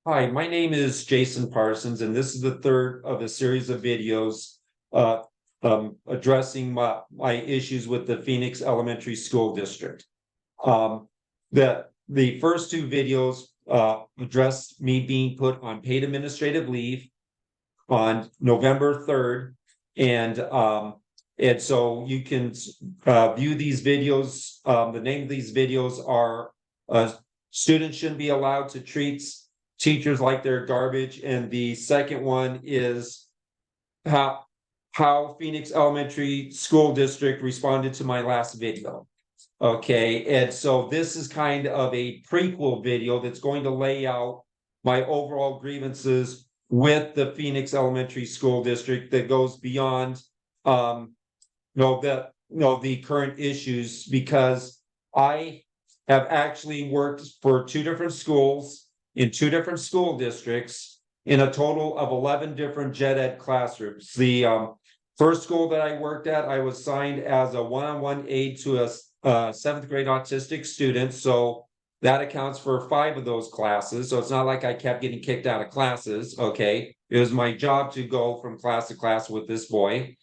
Hi, my name is Jason Parsons, and this is the third of a series of videos uh, addressing my issues with the Phoenix Elementary School District. Um, the first two videos addressed me being put on paid administrative leave on November 3rd. And so you can view these videos. The name of these videos are Students Shouldn't Be Allowed to Treat Teachers Like They're Garbage. And the second one is how, how Phoenix Elementary School District responded to my last video. Okay, and so this is kind of a prequel video that's going to lay out my overall grievances with the Phoenix Elementary School District that goes beyond the current issues, because I have actually worked for two different schools in two different school districts in a total of 11 different gen ed classrooms. The first school that I worked at, I was assigned as a one-on-one aide to a seventh grade autistic student. So that accounts for 5 of those classes. So it's not like I kept getting kicked out of classes. Okay. It was my job to go from class to class with this boy.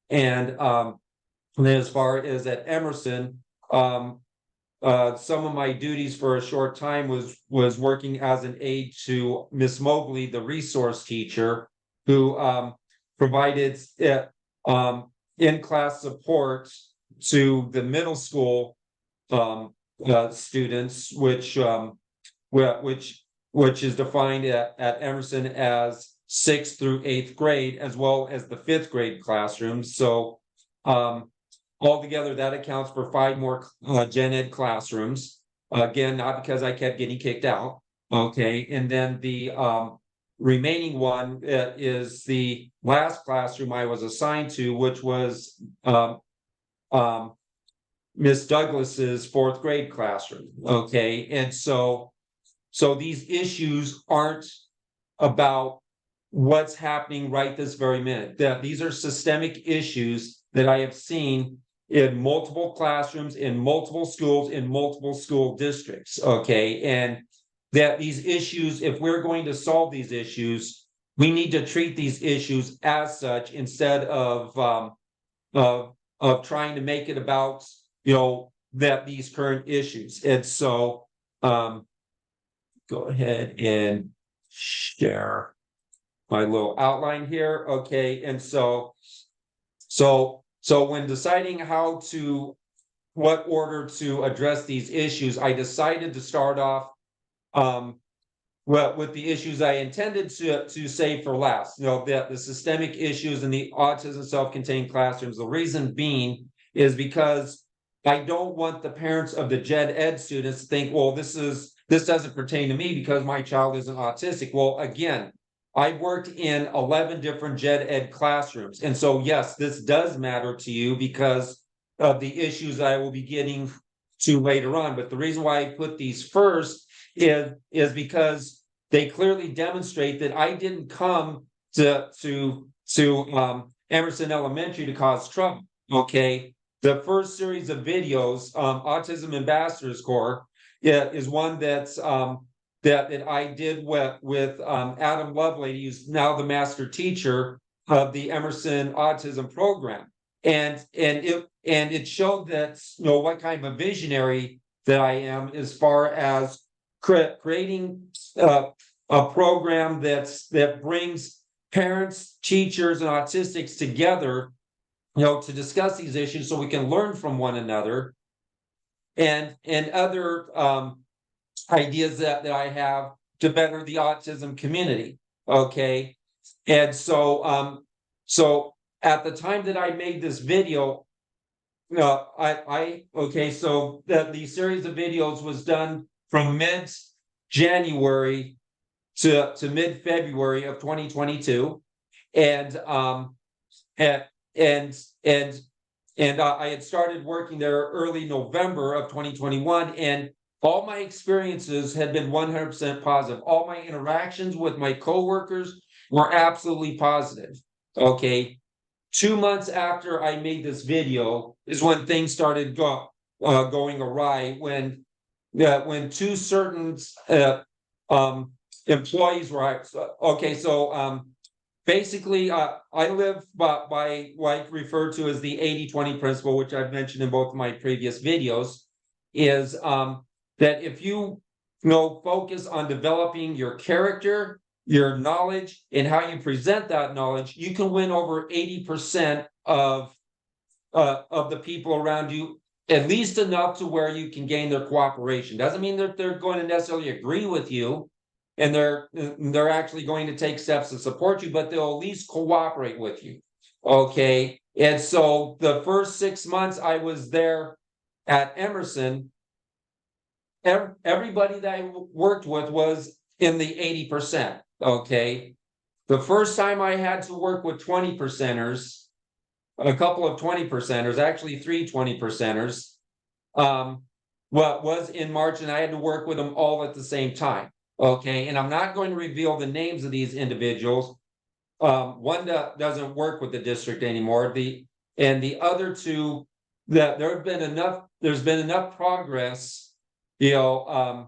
And then as far as at Emerson, some of my duties for a short time was working as an aide to Miss Mobley, the resource teacher, who provided in-class support to the middle school students, which is defined at Emerson as 6th through 8th grade, as well as the 5th grade classrooms. So altogether, that accounts for 5 more gen ed classrooms. Again, not because I kept getting kicked out. Okay, and then the remaining one is the last classroom I was assigned to, which was Miss Douglas's 4th grade classroom. Okay, and so these issues aren't about what's happening right this very minute. That these are systemic issues that I have seen in multiple classrooms, in multiple schools, in multiple school districts. Okay, and that these issues, if we're going to solve these issues, we need to treat these issues as such instead of trying to make it about that these current issues. And so go ahead and share my little outline here. Okay, and so when deciding what order to address these issues, I decided to start off with the issues I intended to save for last. The systemic issues in the autism self-contained classrooms. The reason being is because I don't want the parents of the gen ed students to think, well, this doesn't pertain to me because my child isn't autistic. Well, again, I've worked in 11 different gen ed classrooms. And so, yes, this does matter to you because of the issues I will be getting to later on. But the reason why I put these first is because they clearly demonstrate that I didn't come to Emerson Elementary to cause trouble. Okay. The first series of videos, Autism Ambassadors Corps, is one that I did with Adam Lovelady, who's now the master teacher of the Emerson Autism Program, and it showed that what kind of a visionary that I am as far as creating a program that brings parents, teachers, and autistics together, to discuss these issues so we can learn from one another, and other ideas that I have to better the autism community. Okay. And so at the time that I made this video, so that the series of videos was done from mid-January to mid-February of 2022. And I had started working there early November of 2021, and all my experiences had been 100% positive. All my interactions with my coworkers were absolutely positive. Okay. 2 months after I made this video is when things started going awry, when two certain employees were okay. So basically, I live by what I refer to as the 80-20 principle, which I've mentioned in both of my previous videos, is that if you focus on developing your character, your knowledge, and how you present that knowledge, you can win over 80% of the people around you, at least enough to where you can gain their cooperation. Doesn't mean that they're going to necessarily agree with you, and they're actually going to take steps to support you, but they'll at least cooperate with you. Okay, and so the first 6 months I was there at Emerson, everybody that I worked with was in the 80%. Okay, the first time I had to work with 20 percenters, a couple of 20 percenters, actually 20 percenters, what was in March, and I had to work with them all at the same time. Okay, and I'm not going to reveal the names of these individuals. One doesn't work with the district anymore. The other two, that there's been enough progress, in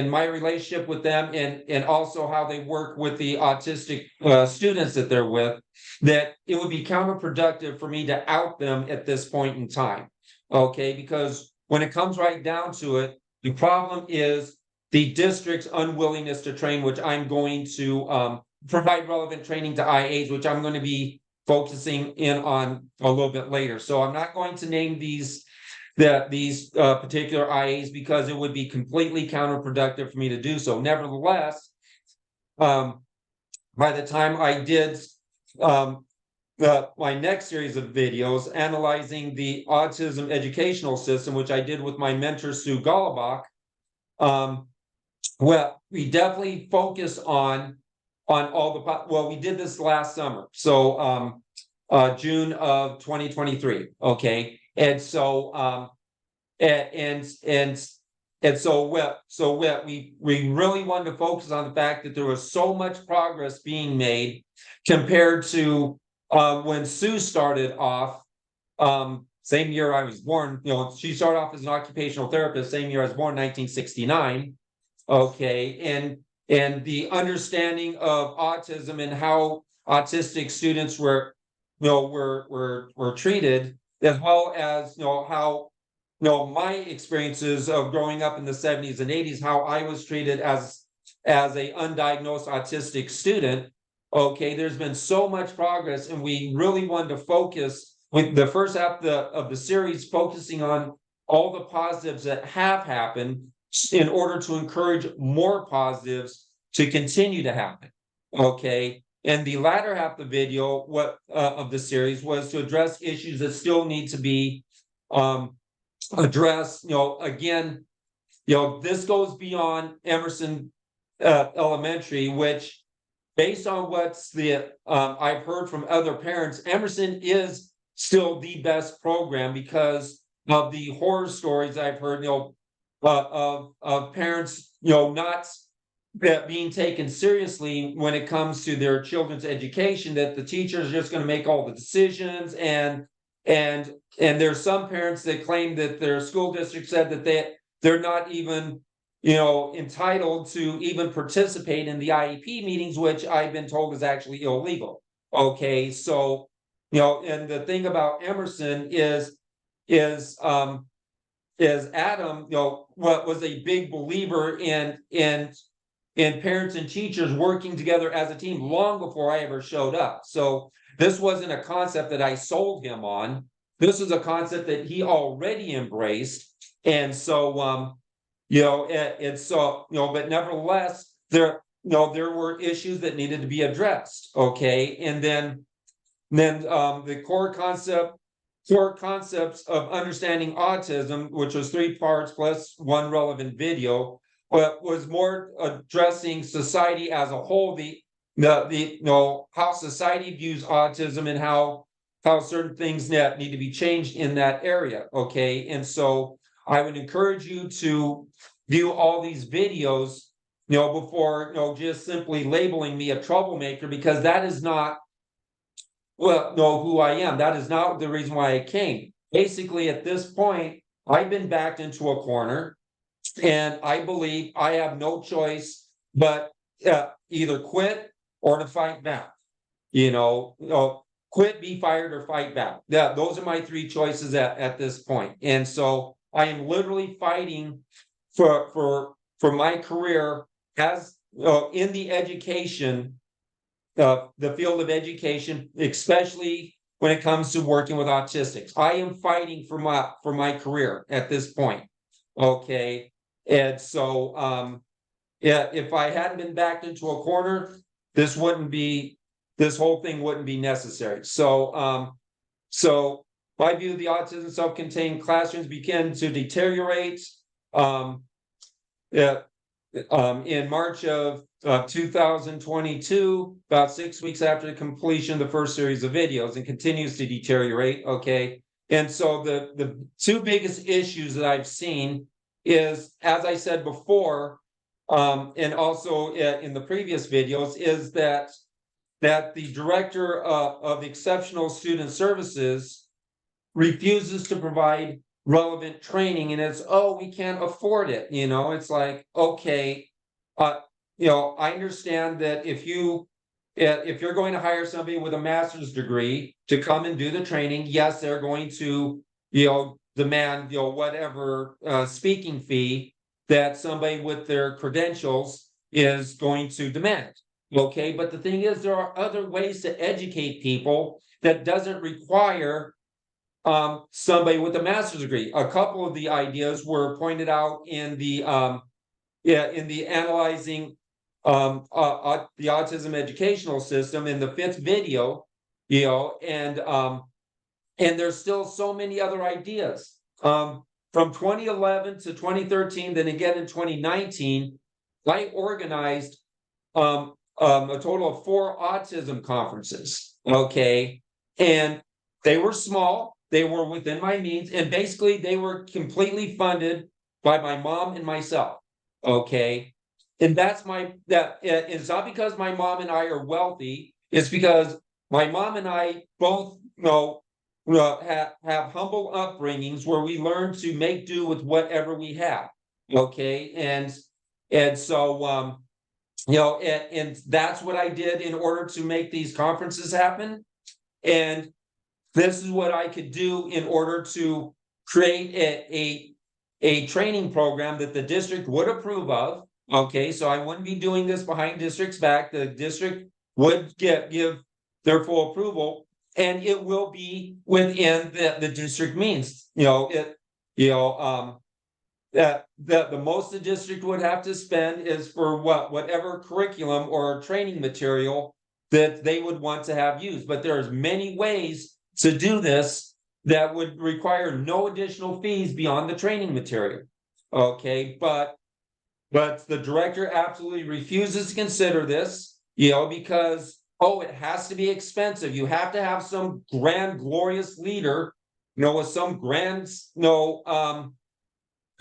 my relationship with them, and also how they work with the autistic students that they're with, that it would be counterproductive for me to out them at this point in time. Okay, because when it comes right down to it, the problem is the district's unwillingness to train, which I'm going to provide relevant training to IAs, which I'm going to be focusing in on a little bit later. So I'm not going to name these particular IAs because it would be completely counterproductive for me to do so. Nevertheless, by the time I did my next series of videos analyzing the autism educational system, which I did with my mentor Sue Golubach, well, we definitely focus on all the we did this last summer, so June of 2023. Okay, and so we really wanted to focus on the fact that there was so much progress being made compared to when Sue started off. Same year I was born. She started off as an occupational therapist. Same year I was born, 1969. Okay, and the understanding of autism and how autistic students were treated, as well as how my experiences of growing up in the 70s and 80s, how I was treated as a undiagnosed autistic student. Okay, there's been so much progress, and we really wanted to focus with the first half of the series, focusing on all the positives that have happened in order to encourage more positives to continue to happen. Okay, and the latter half of the video, of the series, was to address issues that still need to be addressed. Again, this goes beyond Emerson Elementary, which, based on what's I've heard from other parents, Emerson is still the best program because of the horror stories I've heard, of parents, not being taken seriously when it comes to their children's education, that the teachers are just going to make all the decisions, and there's some parents that claim that their school district said that they're not even entitled to even participate in the IEP meetings, which I've been told is actually illegal. Okay, so and the thing about Emerson is Adam, what was a big believer in parents and teachers working together as a team long before I ever showed up. So this wasn't a concept that I sold him on. This is a concept that he already embraced. And so, it's so, but nevertheless, there were issues that needed to be addressed. Okay. And then the core concepts of understanding autism, which was 3 parts plus one relevant video, but was more addressing society as a whole, how society views autism, and how certain things need to be changed in that area. Okay, and so I would encourage you to view all these videos, before just simply labeling me a troublemaker, because that is not who I am. That is not the reason why I came. Basically, at this point, I've been backed into a corner, and I believe I have no choice but either quit or to fight back. Quit, be fired, or fight back. Yeah, those are my three choices at this point. And so I am literally fighting for my career as in the education, the field of education, especially when it comes to working with autistics. I am fighting for my career at this point. Okay. And so yeah, if I hadn't been backed into a corner, this whole thing wouldn't be necessary. So my view, the autism self-contained classrooms began to deteriorate. Um, yeah, in March of 2022, about 6 weeks after the completion of the first series of videos, and continues to deteriorate. Okay. And so the two biggest issues that I've seen is, as I said before, and also in the previous videos, is that the director of exceptional student services refuses to provide relevant training, and it's, oh, we can't afford it. It's like, okay, uh, I understand that if you're going to hire somebody with a master's degree to come and do the training, yes, they're going to demand whatever speaking fee that somebody with their credentials is going to demand. Okay, but the thing is, there are other ways to educate people that doesn't require somebody with a master's degree. A couple of the ideas were pointed out in the analyzing the autism educational system in the fifth video, and there's still so many other ideas. From 2011 to 2013, then again in 2019, I organized a total of 4 autism conferences. Okay. And they were small, they were within my means, and basically they were completely funded by my mom and myself. Okay. And it's not because my mom and I are wealthy, it's because my mom and I both have humble upbringings where we learn to make do with whatever we have. Okay. And so and that's what I did in order to make these conferences happen. And this is what I could do in order to create a training program that the district would approve of. Okay, so I wouldn't be doing this behind district's back. The district would give their full approval, and it will be within the district means. That the most the district would have to spend is for whatever curriculum or training material that they would want to have used. But there's many ways to do this that would require no additional fees beyond the training material. Okay, but the director absolutely refuses to consider this, because it has to be expensive. You have to have some grand, glorious leader, with some grand,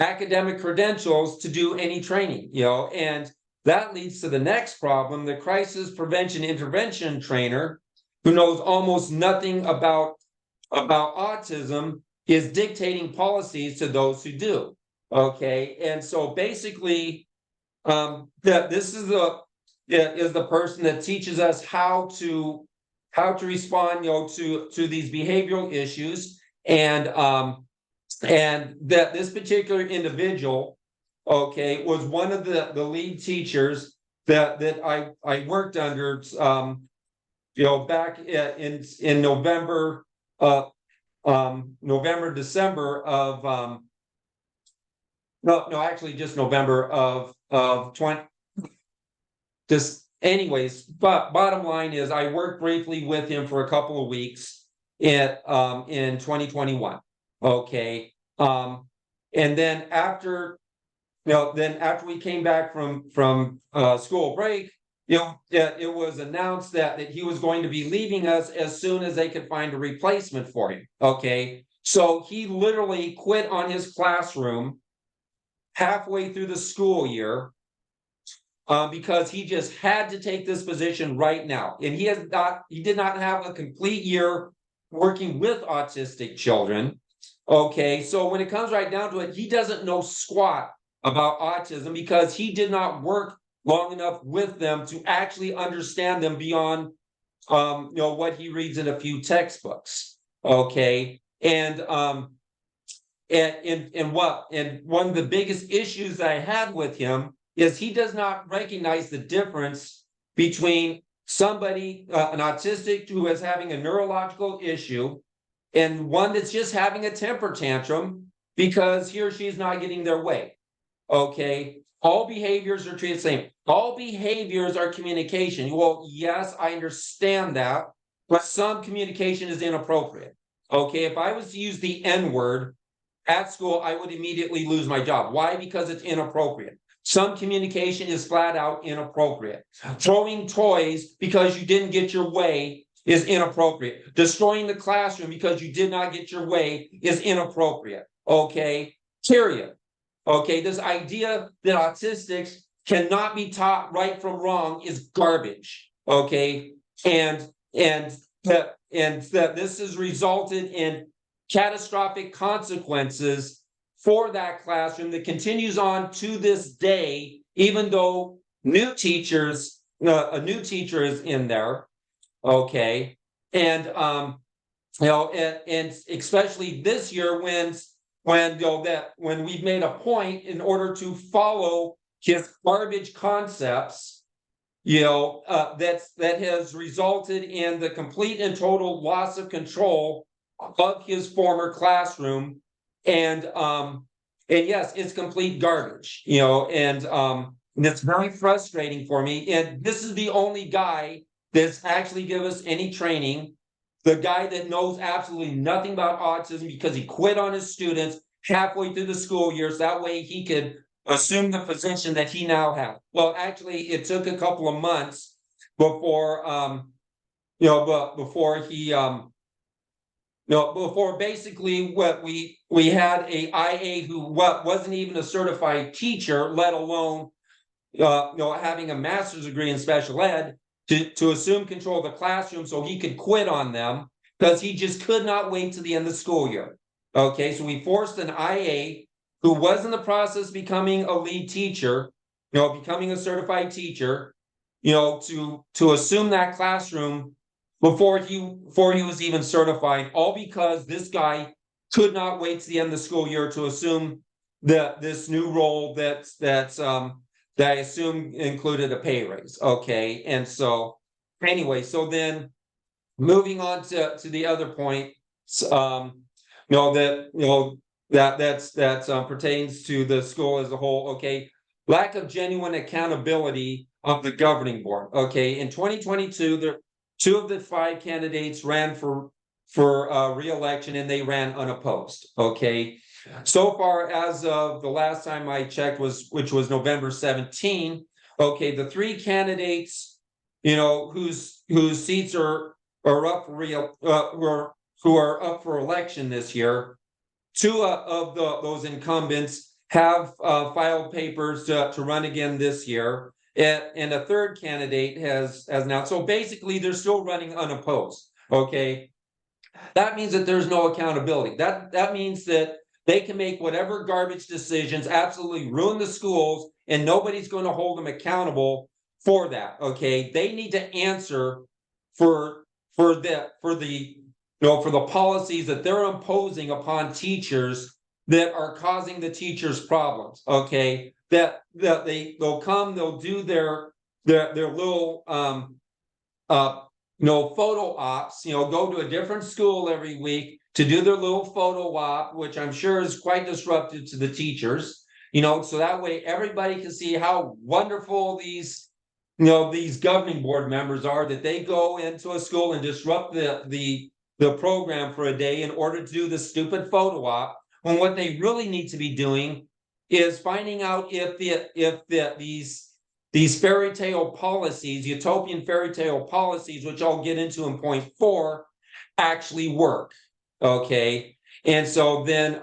academic credentials to do any training, and that leads to the next problem. The crisis prevention intervention trainer, who knows almost nothing about autism, is dictating policies to those who do. Okay, and so basically, this is the person that teaches us how to respond, to these behavioral issues, and that this particular individual, okay, was one of the lead teachers that I worked under, back in November, December of no, actually just November of 20. Just anyways, but bottom line is, I worked briefly with him for a couple of weeks in 2021. Okay. And then after we came back from school break, it was announced that he was going to be leaving us as soon as they could find a replacement for him. Okay. So he literally quit on his classroom halfway through the school year, because he just had to take this position right now. And he did not have a complete year working with autistic children. Okay, so when it comes right down to it, he doesn't know squat about autism because he did not work long enough with them to actually understand them beyond what he reads in a few textbooks. Okay. And one of the biggest issues that I had with him is he does not recognize the difference between somebody, an autistic who is having a neurological issue, and one that's just having a temper tantrum because he or she is not getting their way. Okay. All behaviors are treated the same. All behaviors are communication. Well, yes, I understand that, but some communication is inappropriate. Okay. If I was to use the N word at school, I would immediately lose my job. Why? Because it's inappropriate. Some communication is flat out inappropriate. Throwing toys because you didn't get your way is inappropriate. Destroying the classroom because you did not get your way is inappropriate. Okay. Period. Okay, this idea that autistics cannot be taught right from wrong is garbage. Okay, and that this has resulted in catastrophic consequences for that classroom that continues on to this day, even though a new teacher is in there. Okay, and and especially this year when we've made a point in order to follow his garbage concepts, that has resulted in the complete and total loss of control of his former classroom, and yes, it's complete garbage, and it's very frustrating for me. And this is the only guy that's actually given us any training. The guy that knows absolutely nothing about autism because he quit on his students halfway through the school year, so that way he could assume the position that he now has. Well, actually, it took a couple of months before, before he, before basically what we had a IA who wasn't even a certified teacher, let alone, having a master's degree in special ed, to assume control of the classroom so he could quit on them because he just could not wait to the end of the school year. Okay, so we forced an IA who was in the process of becoming a lead teacher, becoming a certified teacher, to assume that classroom before he was even certified, all because this guy could not wait to the end of the school year to assume this new role that I assume included a pay raise. Okay, and so anyway, so then moving on to the other point, that pertains to the school as a whole. Okay, lack of genuine accountability of the governing board. Okay, in 2022, two of the 5 candidates ran for re-election, and they ran unopposed. Okay, so far as of the last time I checked, which was November 17. Okay, the 3 candidates, whose seats are up for who are up for election this year, 2 of those incumbents have filed papers to run again this year, and a 3rd candidate has now. So basically, they're still running unopposed. Okay, that means that there's no accountability. That means that they can make whatever garbage decisions, absolutely ruin the schools, and nobody's going to hold them accountable for that. Okay, they need to answer for the policies that they're imposing upon teachers that are causing the teachers problems. Okay, they'll come, they'll do their little photo ops, go to a different school every week to do their little photo op, which I'm sure is quite disruptive to the teachers, so that way everybody can see how wonderful these governing board members are, that they go into a school and disrupt the program for a day in order to do the stupid photo op, when what they really need to be doing is finding out if these fairy tale policies, utopian fairy tale policies, which I'll get into in point 4, actually work. Okay, and so then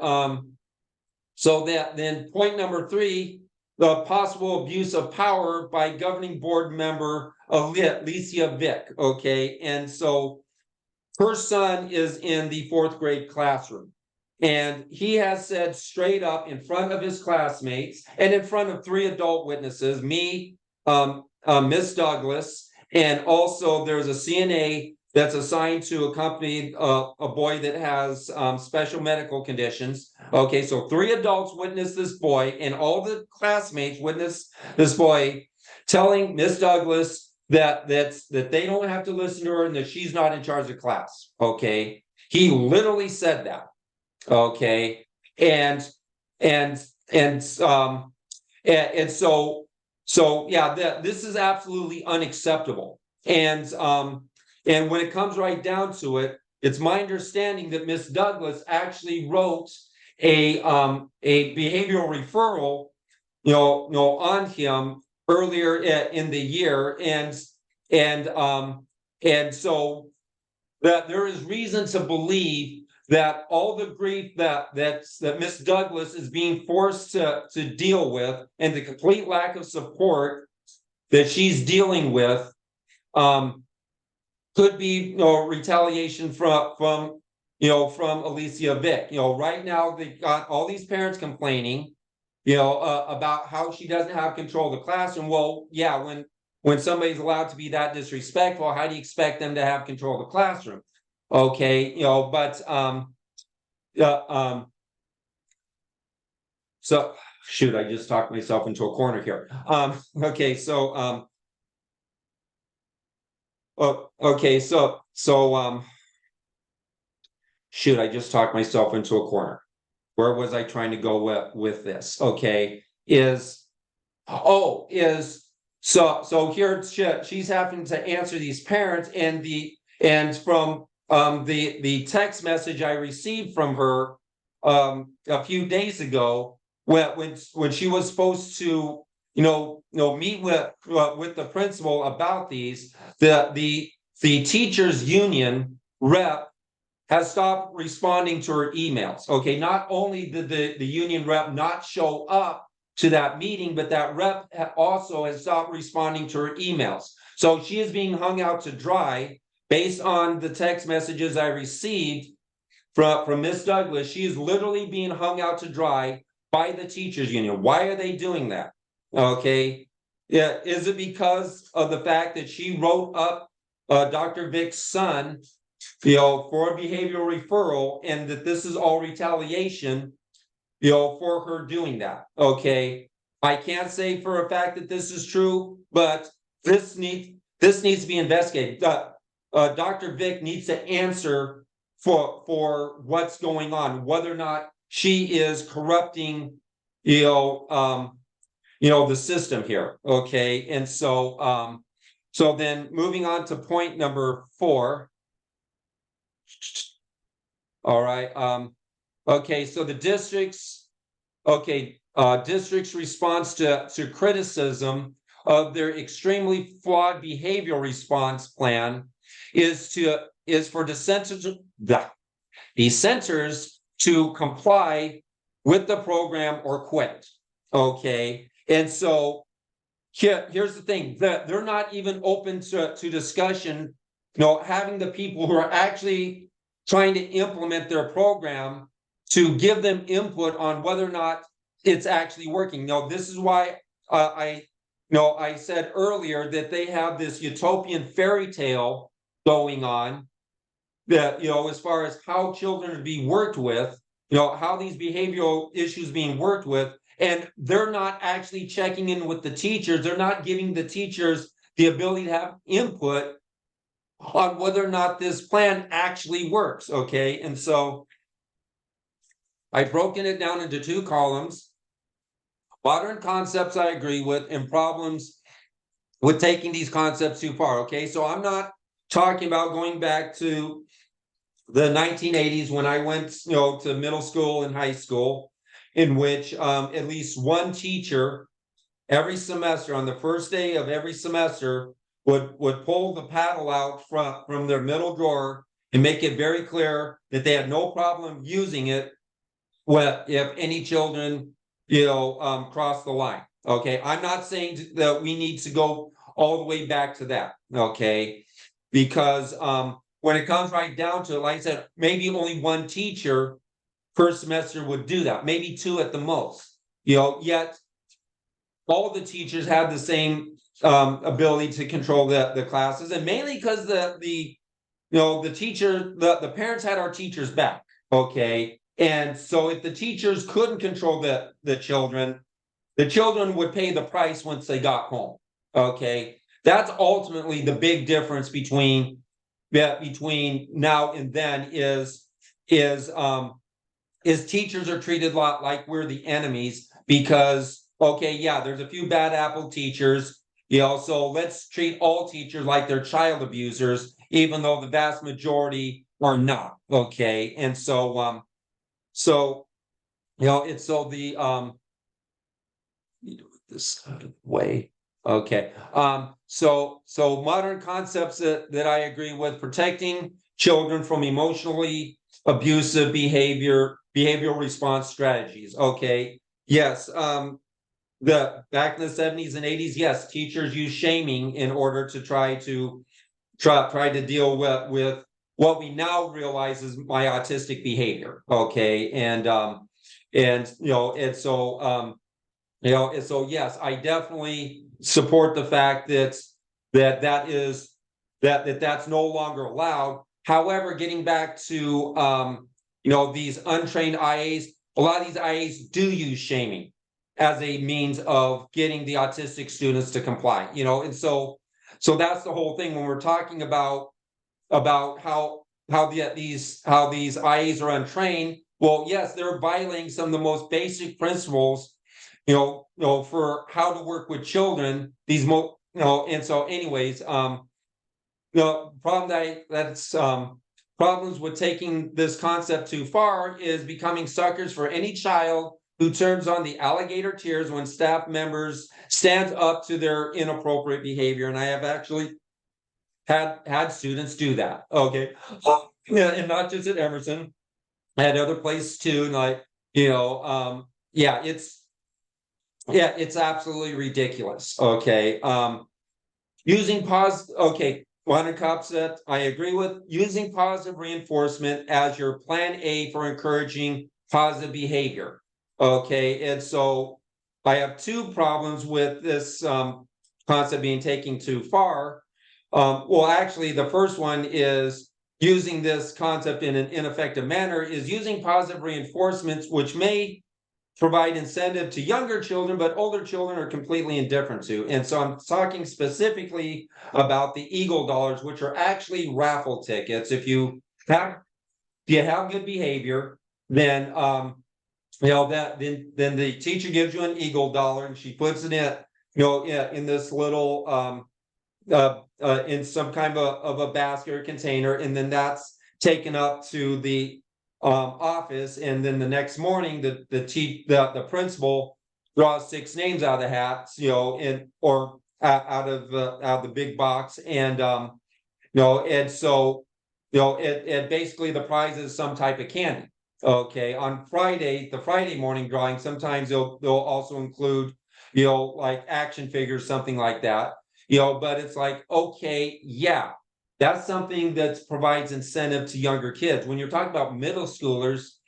point number 3, the possible abuse of power by governing board member Alicia Vick. Okay, and so her son is in the 4th grade classroom, and he has said straight up in front of his classmates and in front of 3 adult witnesses, me, Miss Douglas, and also there's a CNA that's assigned to accompany a boy that has special medical conditions. Okay, so 3 adults witnessed this boy, and all the classmates witnessed this boy telling Miss Douglas that they don't have to listen to her and that she's not in charge of class. Okay, he literally said that. Okay, and and and so yeah, this is absolutely unacceptable. And when it comes right down to it, it's my understanding that Miss Douglas actually wrote a behavioral referral, on him earlier in the year, and so that there is reason to believe that all the grief that Miss Douglas is being forced to deal with, and the complete lack of support that she's dealing with, could be retaliation from Alicia Vick. Right now they've got all these parents complaining, about how she doesn't have control of the classroom. Well, yeah, when somebody's allowed to be that disrespectful, how do you expect them to have control of the classroom? Okay, but so shoot, I just talked myself into a corner here. Okay, so okay, so shoot, I just talked myself into a corner. Where was I trying to go with this? Okay, so here she's having to answer these parents, and from the text message I received from her a few days ago, when she was supposed to meet with the principal about these, the teachers union rep has stopped responding to her emails. Okay, not only did the union rep not show up to that meeting, but that rep also has stopped responding to her emails. So she is being hung out to dry based on the text messages I received from Miss Douglas. She is literally being hung out to dry by the teachers union. Why are they doing that? Okay, yeah, is it because of the fact that she wrote up Dr. Vick's son, for a behavioral referral, and that this is all retaliation, for her doing that? Okay, I can't say for a fact that this is true, but this needs to be investigated. Dr. Vick needs to answer for what's going on, whether or not she is corrupting, the system here. Okay, and so then moving on to point number 4. All right. Okay, so the district's response to criticism of their extremely flawed behavioral response plan is for the centers to comply with the program or quit. Okay, and so here's the thing, that they're not even open to discussion, having the people who are actually trying to implement their program to give them input on whether or not it's actually working. This is why I said earlier that they have this utopian fairy tale going on, that as far as how children are being worked with, how these behavioral issues being worked with, and they're not actually checking in with the teachers. They're not giving the teachers the ability to have input on whether or not this plan actually works. Okay, and so I've broken it down into 2 columns: modern concepts I agree with, and problems with taking these concepts too far. Okay, so I'm not talking about going back to the 1980s when I went to middle school and high school, in which at least one teacher every semester, on the first day of every semester, would pull the paddle out from their middle drawer and make it very clear that they had no problem using it if any children cross the line. Okay, I'm not saying that we need to go all the way back to that. Okay, because when it comes right down to it, like I said, maybe only one teacher per semester would do that, maybe 2 at the most. Yet all the teachers had the same ability to control the classes, and mainly because the the parents had our teachers back. Okay. And so if the teachers couldn't control the children would pay the price once they got home. Okay. That's ultimately the big difference between now and then is teachers are treated a lot like we're the enemies because, okay, yeah, there's a few bad apple teachers, so let's treat all teachers like they're child abusers, even though the vast majority are not. Okay. And so it's so the this out of the way. Okay. So modern concepts that I agree with: protecting children from emotionally abusive behavioral response strategies. Okay. Yes. The back in the 70s and 80s, yes, teachers use shaming in order to try to deal with what we now realize is my autistic behavior. Okay. And so yes, I definitely support the fact that's no longer allowed. However, getting back to these untrained IAs, a lot of these IAs do use shaming as a means of getting the autistic students to comply. And so that's the whole thing when we're talking about these IAs are untrained. Well, yes, they're violating some of the most basic principles for how to work with children. And so, anyways, problems with taking this concept too far is becoming suckers for any child who turns on the alligator tears when staff members stand up to their inappropriate behavior. And I have actually had students do that. Okay, yeah, and not just at Emerson. I had other places too, and yeah, it's absolutely ridiculous. Okay. Using okay, Juan Copset, I agree with using positive reinforcement as your plan A for encouraging positive behavior. Okay. And so I have two problems with this concept being taken too far. Well, actually, the first one is using this concept in an ineffective manner is using positive reinforcements, which may provide incentive to younger children, but older children are completely indifferent to. And so I'm talking specifically about the Eagle dollars, which are actually raffle tickets. If you have good behavior, then then the teacher gives you an Eagle dollar and she puts it in this little in some kind of a basket or container, and then that's taken up to the office, and then the next morning the principal draws 6 names out of the hat, or out of the big box, and and so it basically the prize is some type of candy. Okay, on the Friday morning drawing, sometimes they'll also include like action figures, something like that. But it's like, okay, yeah, that's something that provides incentive to younger kids. When you're talking about middle schoolers,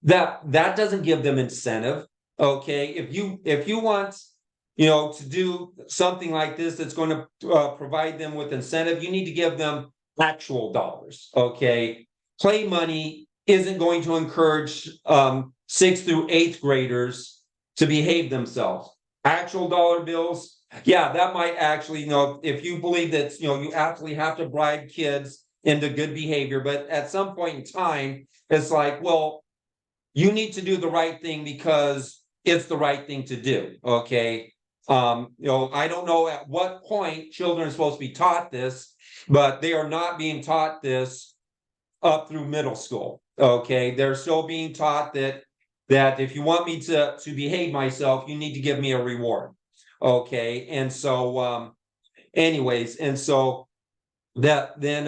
that doesn't give them incentive. Okay, if you want to do something like this that's going to provide them with incentive, you need to give them actual dollars. Okay, play money isn't going to encourage 6th through 8th graders to behave themselves. Actual dollar bills, yeah, that might actually, if you believe that, you absolutely have to bribe kids into good behavior, but at some point in time, it's like, well, you need to do the right thing because it's the right thing to do. Okay. I don't know at what point children are supposed to be taught this, but they are not being taught this up through middle school. Okay. They're still being taught that if you want me to behave myself, you need to give me a reward. Okay. And so anyways, and so that then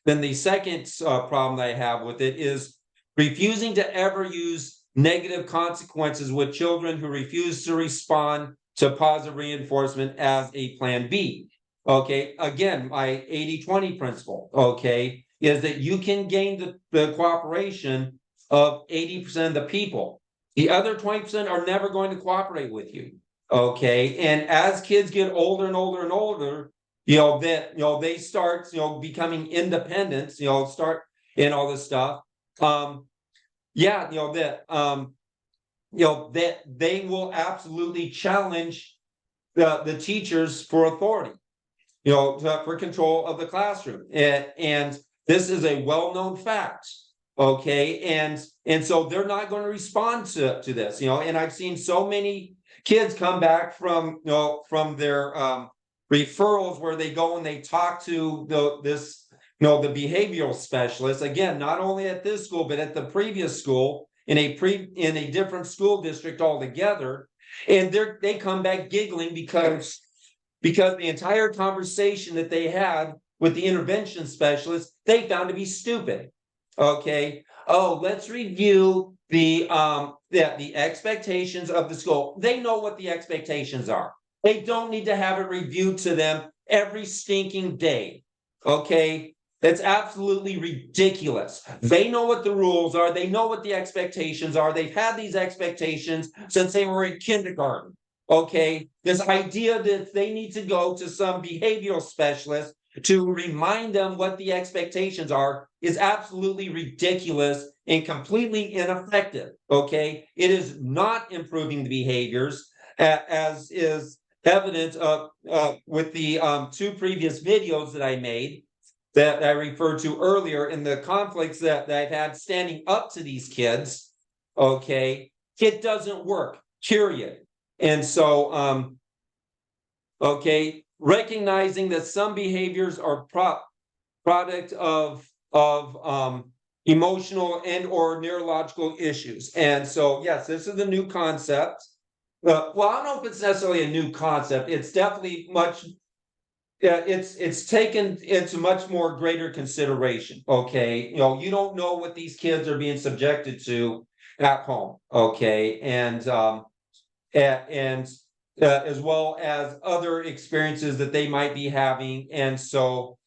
the second problem that I have with it is refusing to ever use negative consequences with children who refuse to respond to positive reinforcement as a plan B. Okay, again, my 80-20 principle, okay, is that you can gain the cooperation of 80% of the people. The other 20% are never going to cooperate with you. Okay, and as kids get older and older and older, they start becoming independent, start in all this stuff. Yeah, that they will absolutely challenge the teachers for authority, for control of the classroom. And this is a well-known fact. Okay. And so they're not going to respond to this, and I've seen so many kids come back from their referrals where they go and they talk to the behavioral specialist, again, not only at this school, but at the previous school in a different school district altogether. And they come back giggling because the entire conversation that they had with the intervention specialist, they found to be stupid. Okay. Oh, let's review the expectations of the school. They know what the expectations are. They don't need to have it reviewed to them every stinking day. Okay. That's absolutely ridiculous. They know what the rules are. They know what the expectations are. They've had these expectations since they were in kindergarten. Okay, this idea that they need to go to some behavioral specialist to remind them what the expectations are is absolutely ridiculous and completely ineffective. Okay, it is not improving the behaviors, as is evident with the two previous videos that I made that I referred to earlier, in the conflicts that I've had standing up to these kids. Okay, it doesn't work, period. And so, okay, recognizing that some behaviors are product of emotional and or neurological issues. And so, yes, this is a new concept. Well, I don't know if it's necessarily a new concept. It's definitely much. Yeah, it's taken into much more greater consideration. Okay, you don't know what these kids are being subjected to at home. Okay, and as well as other experiences that they might be having. And so,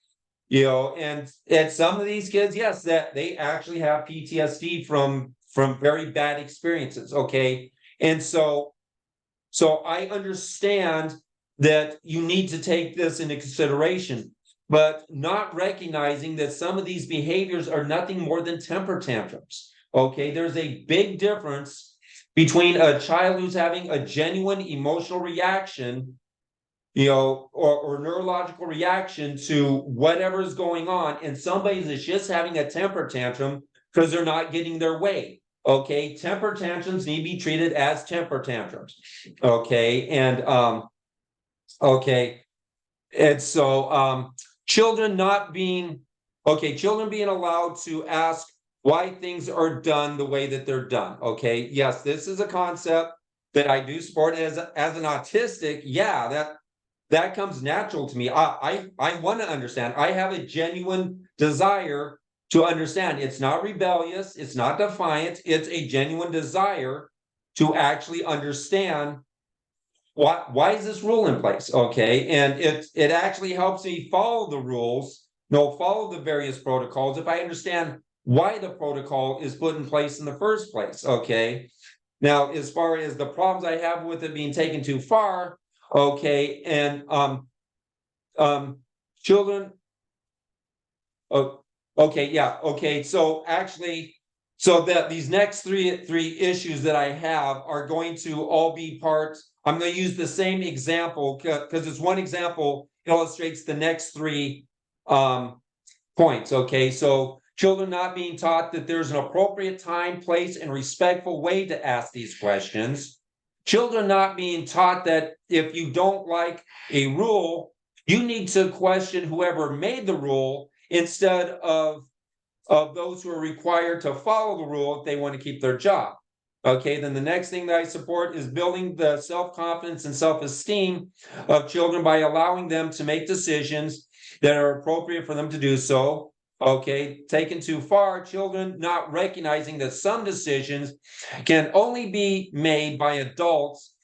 and some of these kids, yes, that they actually have PTSD from very bad experiences. Okay. And so I understand that you need to take this into consideration, but not recognizing that some of these behaviors are nothing more than temper tantrums. Okay, there's a big difference between a child who's having a genuine emotional reaction, or neurological reaction to whatever's going on, and somebody that's just having a temper tantrum because they're not getting their way. Okay, temper tantrums need to be treated as temper tantrums. Okay, okay, and so children being allowed to ask why things are done the way that they're done. Okay, yes, this is a concept that I do support as an autistic. Yeah, that comes natural to me. I want to understand. I have a genuine desire to understand. It's not rebellious, it's not defiant, it's a genuine desire to actually understand why is this rule in place. Okay, and it actually helps me follow the rules, follow the various protocols, if I understand why the protocol is put in place in the first place. Okay, now as far as the problems I have with it being taken too far, okay, and children, oh, okay, yeah, okay, so actually, so that these next three issues that I have are going to all be part. I'm going to use the same example because it's one example illustrates the next three points. Okay, so children not being taught that there's an appropriate time, place, and respectful way to ask these questions. Children not being taught that if you don't like a rule, you need to question whoever made the rule instead of those who are required to follow the rule if they want to keep their job. Okay, then the next thing that I support is building the self-confidence and self-esteem of children by allowing them to make decisions that are appropriate for them to do so. Okay, taken too far, children not recognizing that some decisions can only be made by adults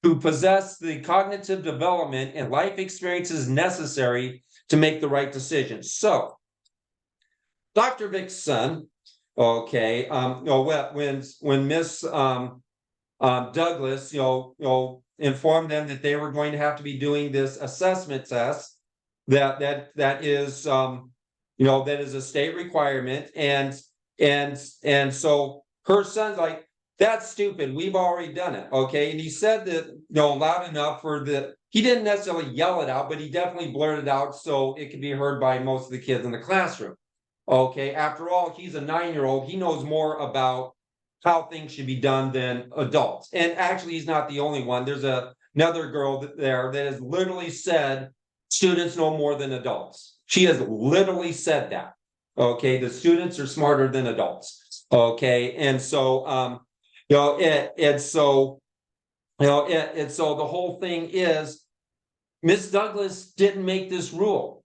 who possess the cognitive development and life experiences necessary to make the right decisions. So, Dr. Vick's son, okay, when Miss Douglas, informed them that they were going to have to be doing this assessment test that is that is a state requirement, and so her son's like, that's stupid, we've already done it. Okay, and he said that loud enough for the, he didn't necessarily yell it out, but he definitely blurted out so it could be heard by most of the kids in the classroom. Okay, after all, he's a 9-year-old, he knows more about how things should be done than adults. And actually, he's not the only one. There's another girl there that has literally said students know more than adults. She has literally said that. Okay, the students are smarter than adults. Okay, and so so the whole thing is, Miss Douglas didn't make this rule.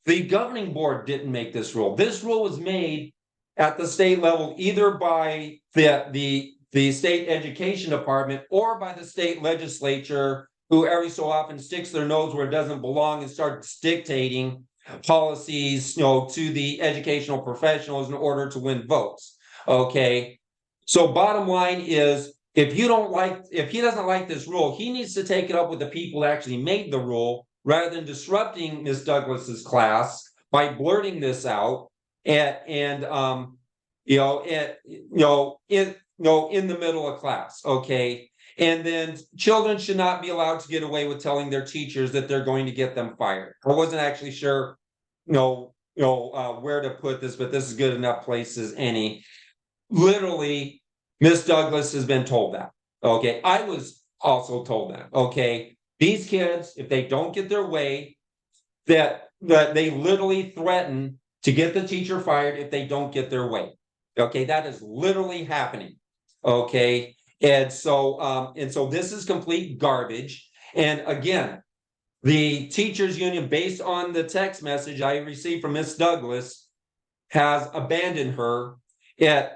The governing board didn't make this rule. This rule was made at the state level, either by the state education department or by the state legislature, who every so often sticks their nose where it doesn't belong and starts dictating policies, to the educational professionals in order to win votes. Okay, so bottom line is, if he doesn't like this rule, he needs to take it up with the people that actually made the rule, rather than disrupting Miss Douglas's class by blurting this out in the middle of class. Okay, and then children should not be allowed to get away with telling their teachers that they're going to get them fired. I wasn't actually sure where to put this, but this is good enough place as any. Literally, Miss Douglas has been told that. Okay, I was also told that. Okay, these kids, if they don't get their way, that they literally threaten to get the teacher fired if they don't get their way. Okay, that is literally happening. Okay, and so this is complete garbage. And again, the teachers union, based on the text message I received from Miss Douglas, has abandoned her in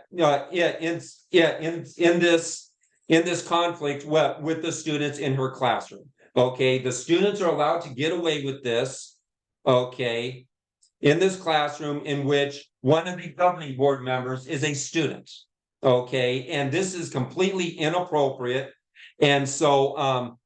this conflict with the students in her classroom. Okay, the students are allowed to get away with this. Okay, in this classroom in which one of the governing board members is a student. Okay, and this is completely inappropriate. And so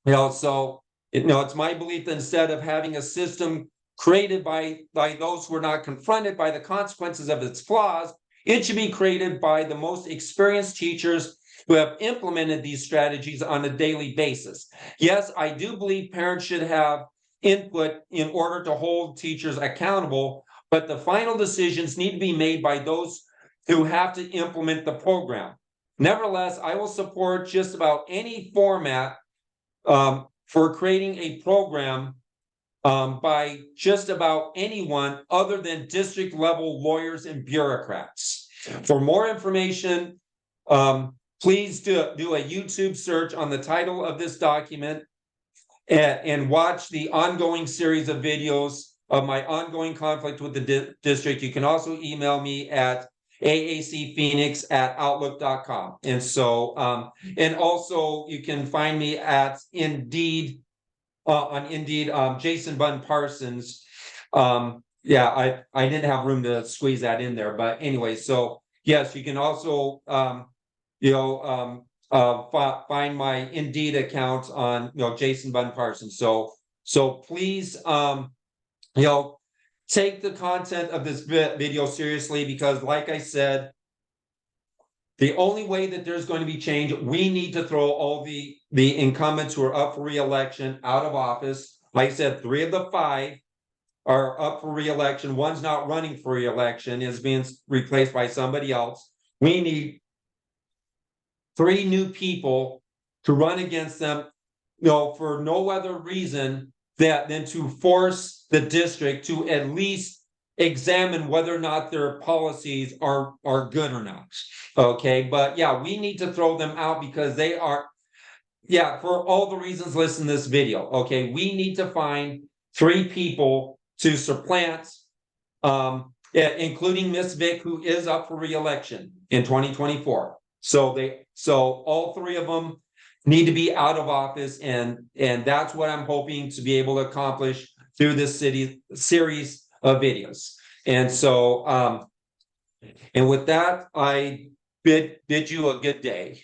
it's my belief that instead of having a system created by those who are not confronted by the consequences of its flaws, it should be created by the most experienced teachers who have implemented these strategies on a daily basis. Yes, I do believe parents should have input in order to hold teachers accountable, but the final decisions need to be made by those who have to implement the program. Nevertheless, I will support just about any format for creating a program by just about anyone other than district level lawyers and bureaucrats. For more information, please do a YouTube search on the title of this document and watch the ongoing series of videos of my ongoing conflict with the district. You can also email me at aacphoenix@outlook.com. And so, and also you can find me at Indeed, on Indeed, Jason Bunn Parsons. I didn't have room to squeeze that in there, but anyway, so yes, you can also, find my Indeed account on, Jason Bunn Parsons. So please, take the content of this video seriously, because like I said, the only way that there's going to be change, we need to throw all the incumbents who are up for re-election out of office. Like I said, 3 of the 5 are up for re-election. One's not running for re-election, is being replaced by somebody else. We need 3 new people to run against them, for no other reason than to force the district to at least examine whether or not their policies are good or not. Okay, but yeah, we need to throw them out because they are, for all the reasons listed in this video. Okay, we need to find 3 people to supplant, including Miss Vick, who is up for re-election in 2024. So all 3 of them need to be out of office, and that's what I'm hoping to be able to accomplish through this series of videos. And so, and with that, I bid you a good day.